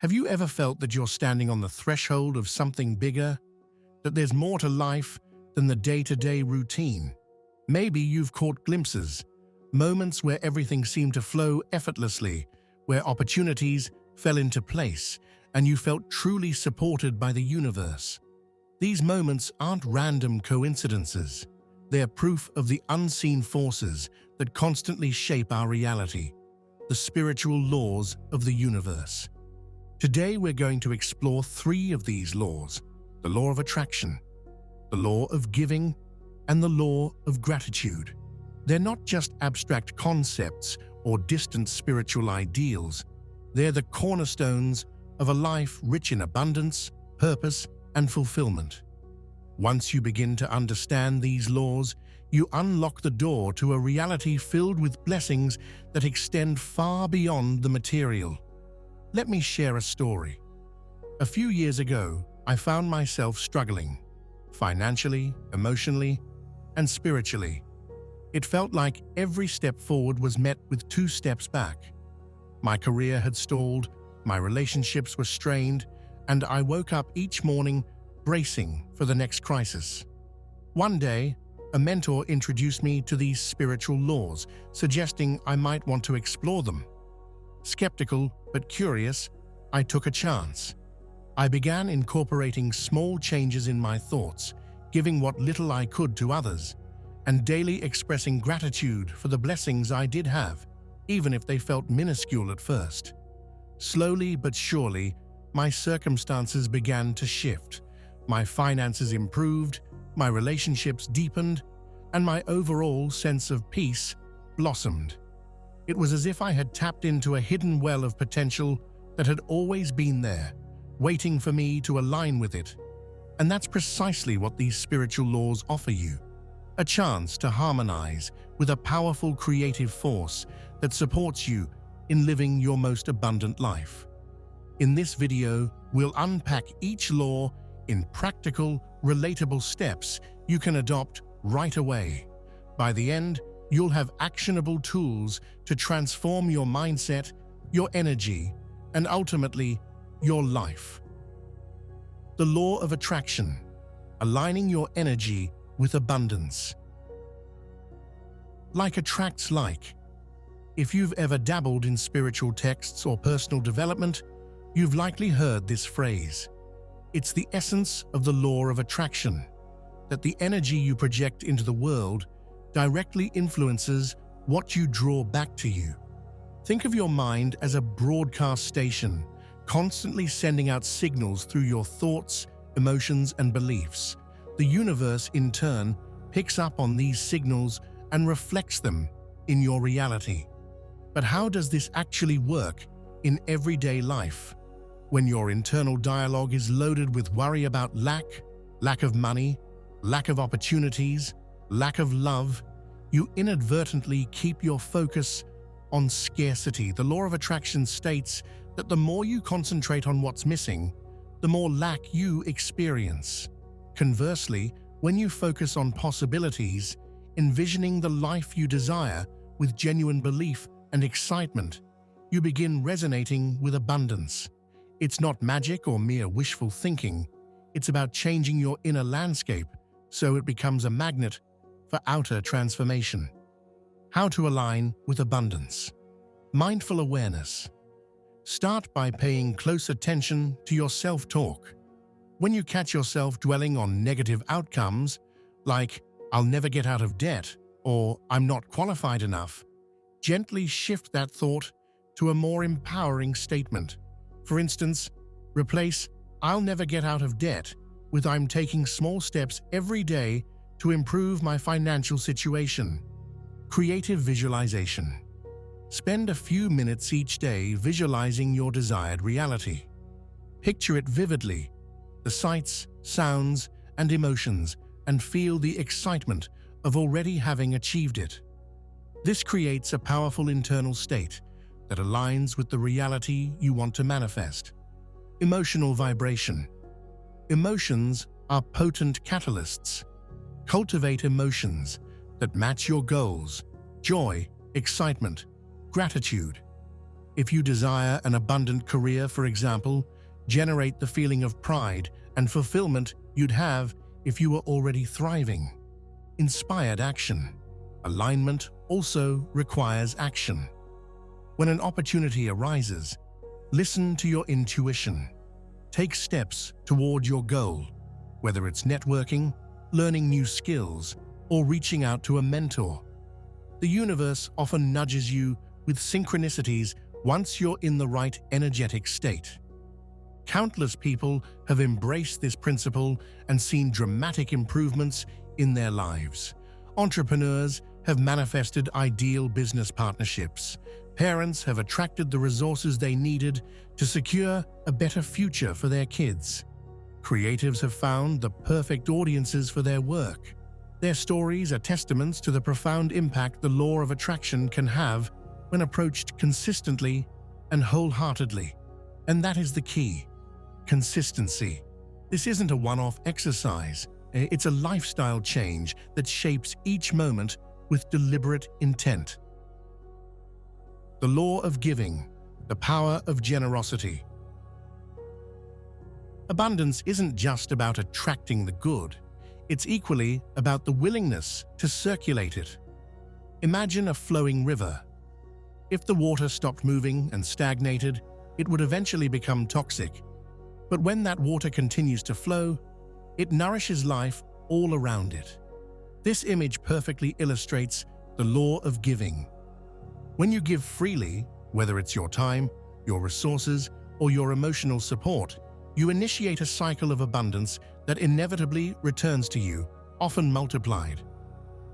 Have you ever felt that you're standing on the threshold of something bigger? That there's more to life than the day-to-day routine? Maybe you've caught glimpses, moments where everything seemed to flow effortlessly, where opportunities fell into place, and you felt truly supported by the universe. These moments aren't random coincidences. They're proof of the unseen forces that constantly shape our reality, the spiritual laws of the universe. Today we're going to explore 3 of these laws: the law of attraction, the law of giving, and the law of gratitude. They're not just abstract concepts or distant spiritual ideals. They're the cornerstones of a life rich in abundance, purpose, and fulfillment. Once you begin to understand these laws, you unlock the door to a reality filled with blessings that extend far beyond the material. Let me share a story. A few years ago, I found myself struggling, financially, emotionally, and spiritually. It felt like every step forward was met with 2 steps back. My career had stalled, my relationships were strained, and I woke up each morning bracing for the next crisis. One day, a mentor introduced me to these spiritual laws, suggesting I might want to explore them. Skeptical but curious, I took a chance. I began incorporating small changes in my thoughts, giving what little I could to others, and daily expressing gratitude for the blessings I did have, even if they felt minuscule at first. Slowly but surely, my circumstances began to shift. My finances improved, my relationships deepened, and my overall sense of peace blossomed. It was as if I had tapped into a hidden well of potential that had always been there, waiting for me to align with it. And that's precisely what these spiritual laws offer you: a chance to harmonize with a powerful creative force that supports you in living your most abundant life. In this video, we'll unpack each law in practical, relatable steps you can adopt right away. By the end, you'll have actionable tools to transform your mindset, your energy, and ultimately, your life. The law of attraction: aligning your energy with abundance. Like attracts like. If you've ever dabbled in spiritual texts or personal development, you've likely heard this phrase. It's the essence of the law of attraction, that the energy you project into the world directly influences what you draw back to you. Think of your mind as a broadcast station, constantly sending out signals through your thoughts, emotions, and beliefs. The universe, in turn, picks up on these signals and reflects them in your reality. But how does this actually work in everyday life? When your internal dialogue is loaded with worry about lack of money, lack of opportunities, lack of love, you inadvertently keep your focus on scarcity. The law of attraction states that the more you concentrate on what's missing, the more lack you experience. Conversely, when you focus on possibilities, envisioning the life you desire with genuine belief and excitement, you begin resonating with abundance. It's not magic or mere wishful thinking. It's about changing your inner landscape so it becomes a magnet for outer transformation. How to align with abundance. Mindful awareness. Start by paying close attention to your self-talk. When you catch yourself dwelling on negative outcomes, like "I'll never get out of debt" or "I'm not qualified enough," gently shift that thought to a more empowering statement. For instance, replace "I'll never get out of debt" with "I'm taking small steps every day to improve my financial situation." Creative visualization. Spend a few minutes each day visualizing your desired reality. Picture it vividly, the sights, sounds, and emotions, and feel the excitement of already having achieved it. This creates a powerful internal state that aligns with the reality you want to manifest. Emotional vibration. Emotions are potent catalysts. Cultivate emotions that match your goals: joy, excitement, gratitude. If you desire an abundant career, for example, generate the feeling of pride and fulfillment you'd have if you were already thriving. Inspired action. Alignment also requires action. When an opportunity arises, listen to your intuition. Take steps toward your goal, whether it's networking, learning new skills, or reaching out to a mentor. The universe often nudges you with synchronicities once you're in the right energetic state. Countless people have embraced this principle and seen dramatic improvements in their lives. Entrepreneurs have manifested ideal business partnerships. Parents have attracted the resources they needed to secure a better future for their kids. Creatives have found the perfect audiences for their work. Their stories are testaments to the profound impact the law of attraction can have when approached consistently and wholeheartedly. And that is the key. Consistency. This isn't a one-off exercise. It's a lifestyle change that shapes each moment with deliberate intent. The law of giving, the power of generosity. Abundance isn't just about attracting the good. It's equally about the willingness to circulate it. Imagine a flowing river. If the water stopped moving and stagnated, it would eventually become toxic. But when that water continues to flow, it nourishes life all around it. This image perfectly illustrates the law of giving. When you give freely, whether it's your time, your resources, or your emotional support, you initiate a cycle of abundance that inevitably returns to you, often multiplied.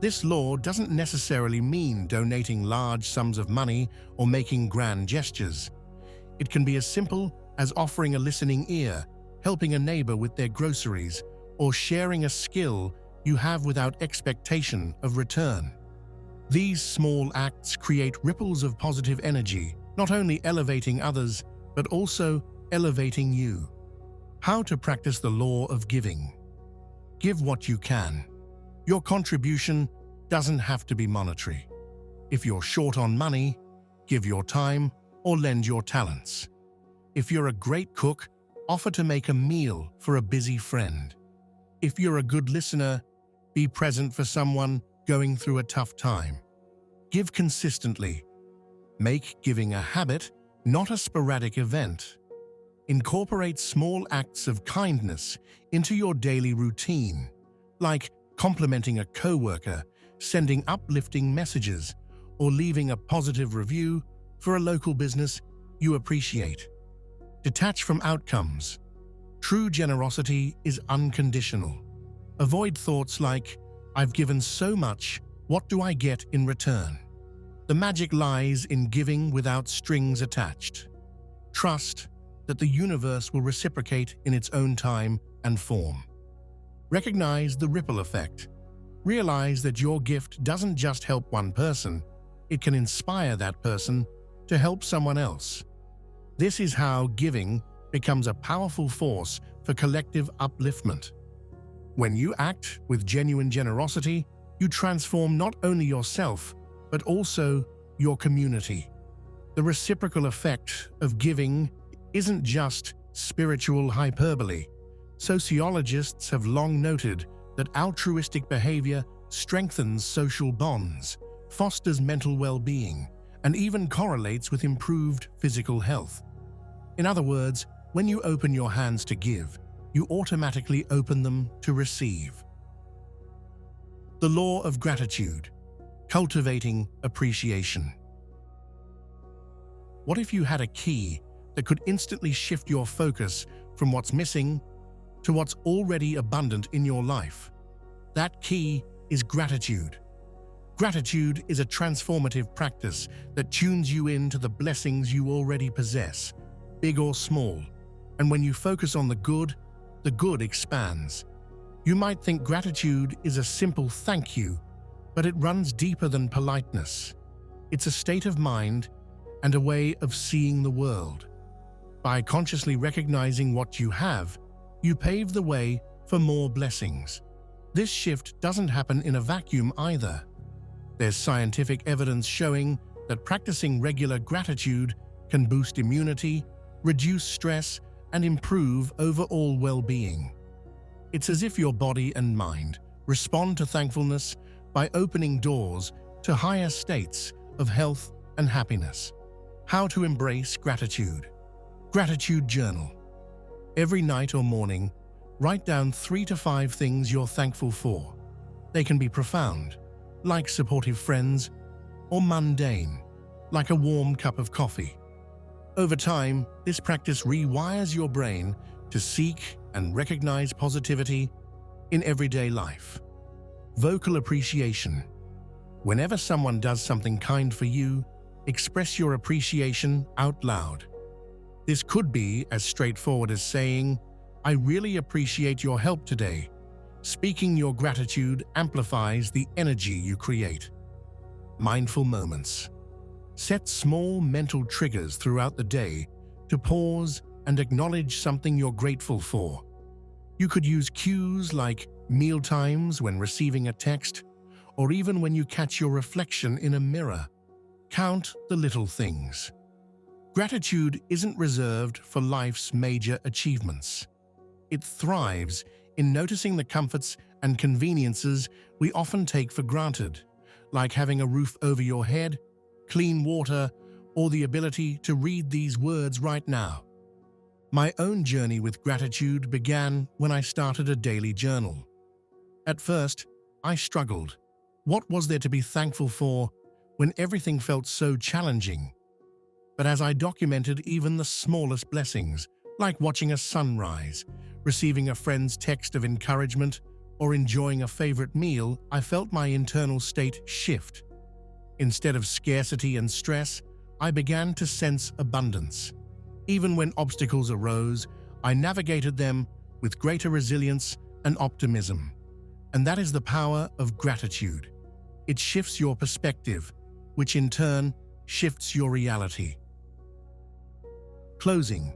This law doesn't necessarily mean donating large sums of money or making grand gestures. It can be as simple as offering a listening ear, helping a neighbor with their groceries, or sharing a skill you have without expectation of return. These small acts create ripples of positive energy, not only elevating others, but also elevating you. How to practice the law of giving. Give what you can. Your contribution doesn't have to be monetary. If you're short on money, give your time or lend your talents. If you're a great cook, offer to make a meal for a busy friend. If you're a good listener, be present for someone going through a tough time. Give consistently. Make giving a habit, not a sporadic event. Incorporate small acts of kindness into your daily routine, like complimenting a coworker, sending uplifting messages, or leaving a positive review for a local business you appreciate. Detach from outcomes. True generosity is unconditional. Avoid thoughts like, "I've given so much, what do I get in return?" The magic lies in giving without strings attached. Trust that the universe will reciprocate in its own time and form. Recognize the ripple effect. Realize that your gift doesn't just help one person, it can inspire that person to help someone else. This is how giving becomes a powerful force for collective upliftment. When you act with genuine generosity, you transform not only yourself, but also your community. The reciprocal effect of giving isn't just spiritual hyperbole. Sociologists have long noted that altruistic behavior strengthens social bonds, fosters mental well-being, and even correlates with improved physical health. In other words, when you open your hands to give, you automatically open them to receive. The law of gratitude. Cultivating appreciation. What if you had a key that could instantly shift your focus from what's missing to what's already abundant in your life? That key is gratitude. Gratitude is a transformative practice that tunes you into the blessings you already possess, big or small. And when you focus on the good expands. You might think gratitude is a simple thank you, but it runs deeper than politeness. It's a state of mind and a way of seeing the world. By consciously recognizing what you have, you pave the way for more blessings. This shift doesn't happen in a vacuum either. There's scientific evidence showing that practicing regular gratitude can boost immunity, reduce stress, and improve overall well-being. It's as if your body and mind respond to thankfulness by opening doors to higher states of health and happiness. How to embrace gratitude. Gratitude journal. Every night or morning, write down 3 to 5 things you're thankful for. They can be profound, like supportive friends, or mundane, like a warm cup of coffee. Over time, this practice rewires your brain to seek and recognize positivity in everyday life. Vocal appreciation. Whenever someone does something kind for you, express your appreciation out loud. This could be as straightforward as saying, "I really appreciate your help today." Speaking your gratitude amplifies the energy you create. Mindful moments. Set small mental triggers throughout the day to pause and acknowledge something you're grateful for. You could use cues like meal times when receiving a text, or even when you catch your reflection in a mirror. Count the little things. Gratitude isn't reserved for life's major achievements. It thrives in noticing the comforts and conveniences we often take for granted, like having a roof over your head, clean water, or the ability to read these words right now. My own journey with gratitude began when I started a daily journal. At first, I struggled. What was there to be thankful for when everything felt so challenging? But as I documented even the smallest blessings, like watching a sunrise, receiving a friend's text of encouragement, or enjoying a favorite meal, I felt my internal state shift. Instead of scarcity and stress, I began to sense abundance. Even when obstacles arose, I navigated them with greater resilience and optimism. And that is the power of gratitude. It shifts your perspective, which in turn shifts your reality. Closing.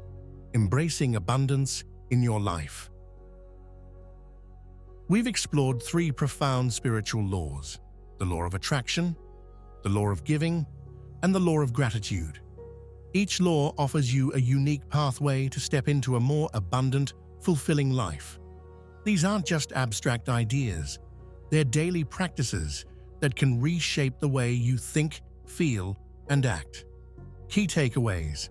Embracing abundance in your life. We've explored 3 profound spiritual laws: the law of attraction, the law of giving, and the law of gratitude. Each law offers you a unique pathway to step into a more abundant, fulfilling life. These aren't just abstract ideas. They're daily practices that can reshape the way you think, feel, and act. Key takeaways.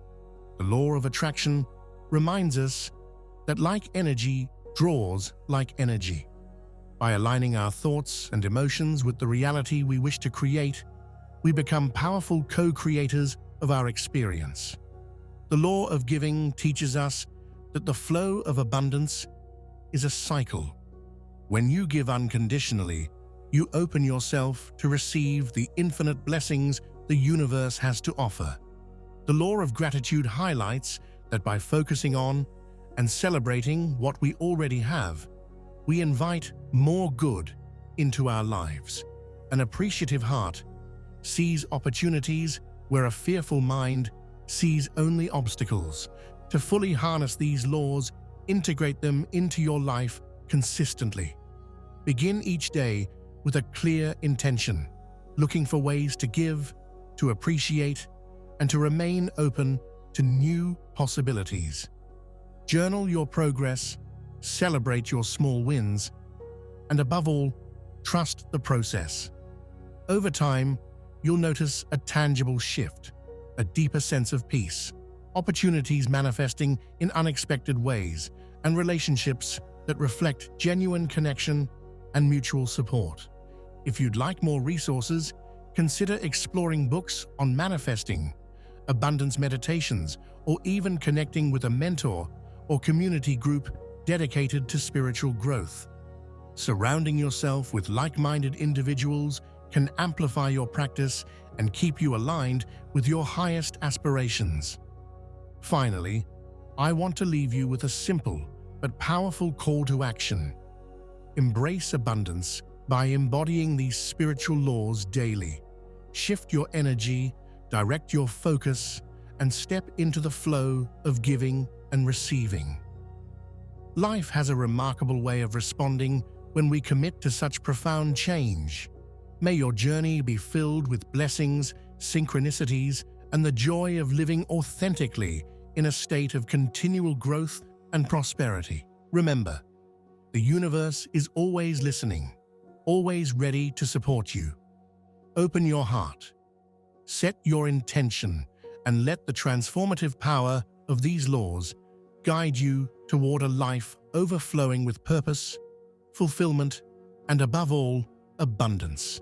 The law of attraction reminds us that like energy draws like energy. By aligning our thoughts and emotions with the reality we wish to create, we become powerful co-creators of our experience. The law of giving teaches us that the flow of abundance is a cycle. When you give unconditionally, you open yourself to receive the infinite blessings the universe has to offer. The law of gratitude highlights that by focusing on and celebrating what we already have, we invite more good into our lives. An appreciative heart sees opportunities where a fearful mind sees only obstacles. To fully harness these laws, integrate them into your life consistently. Begin each day with a clear intention, looking for ways to give, to appreciate, and to remain open to new possibilities. Journal your progress, celebrate your small wins, and above all, trust the process. Over time, you'll notice a tangible shift, a deeper sense of peace, opportunities manifesting in unexpected ways, and relationships that reflect genuine connection and mutual support. If you'd like more resources, consider exploring books on manifesting, abundance meditations, or even connecting with a mentor or community group dedicated to spiritual growth. Surrounding yourself with like-minded individuals can amplify your practice and keep you aligned with your highest aspirations. Finally, I want to leave you with a simple but powerful call to action. Embrace abundance by embodying these spiritual laws daily. Shift your energy, direct your focus, and step into the flow of giving and receiving. Life has a remarkable way of responding when we commit to such profound change. May your journey be filled with blessings, synchronicities, and the joy of living authentically in a state of continual growth and prosperity. Remember, the universe is always listening, always ready to support you. Open your heart, set your intention, and let the transformative power of these laws guide you toward a life overflowing with purpose, fulfillment, and above all, abundance.